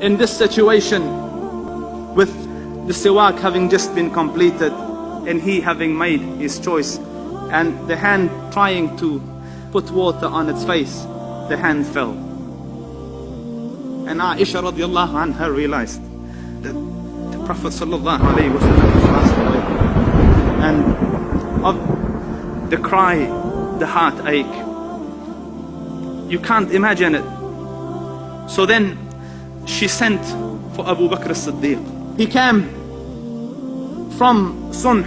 in this situation, with the siwak having just been completed and he having made his choice, and the hand trying to put water on its face, the hand fell. And Aisha radiallahu anha realized that the Prophet sallallahu alayhi wa sallam has passed away. And of the cry, the heartache, you can't imagine it. So then she sent for Abu Bakr as-Siddiq. He came from Sunh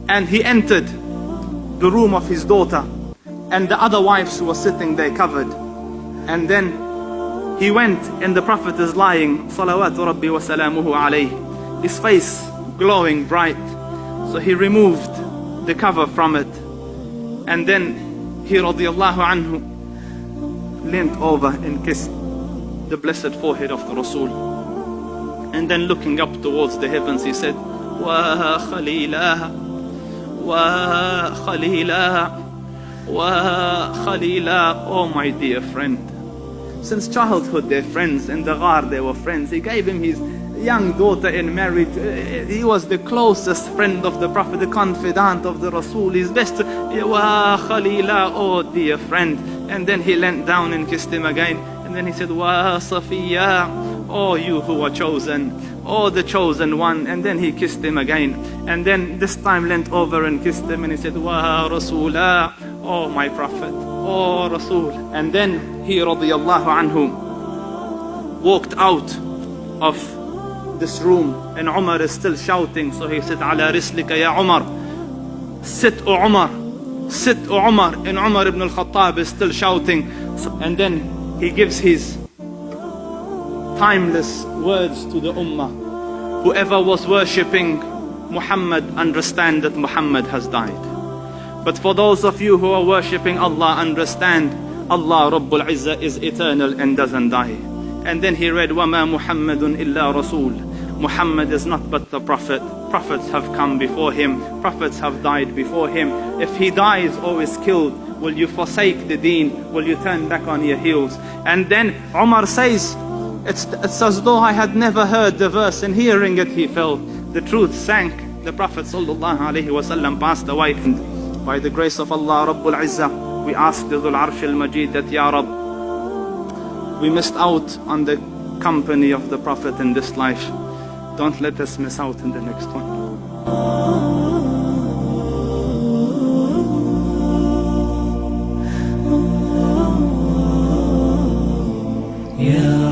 and he entered the room of his daughter, and the other wives were sitting there covered. And then he went, and the Prophet is lying, salawatu rabbi wa salamuhu alayhi, his face glowing bright. So he removed the cover from it, and then he radiallahu anhu leant over and kissed the blessed forehead of the Rasul. And then looking up towards the heavens, he said, wa khalilah, wa khalilah, wa khalilah. Oh my dear friend, since childhood they're friends, in the ghar they were friends. He gave him his young daughter in marriage. He was the closest friend of the Prophet, the confidant of the Rasul, his best. Wa khalilah, oh dear friend. And then he leant down and kissed him again. And then he said, wa Safiya, oh you who are chosen, oh the chosen one. And then he kissed him again. And then this time leant over and kissed him, and he said, wa Rasulah, oh my Prophet, oh Rasul. And then he radiyallahu anhu walked out of this room, and Umar is still shouting. So he said, ala rislika ya Umar, sit o Umar, sit o Umar. And Umar ibn al-Khattab is still shouting. And then he gives his timeless words to the ummah. Whoever was worshipping Muhammad, understand that Muhammad has died. But for those of you who are worshipping Allah, understand Allah Rabbul Izzah is eternal and doesn't die. And then he read, وَمَا مُحَمَّدٌ إِلَّا رَسُولٌ. Muhammad is not but the Prophet. Prophets have come before him. Prophets have died before him. If he dies or is killed, will you forsake the deen? Will you turn back on your heels? And then Umar says, it's as though I had never heard the verse, and hearing it he felt the truth sank. The Prophet sallallahu alaihi wasallam passed away, and by the grace of Allah Rabbul Izzah, we ask the Dhul Arsh al-Majid that, Ya Rabb, we missed out on the company of the Prophet in this life. Don't let us miss out in the next one. Yeah.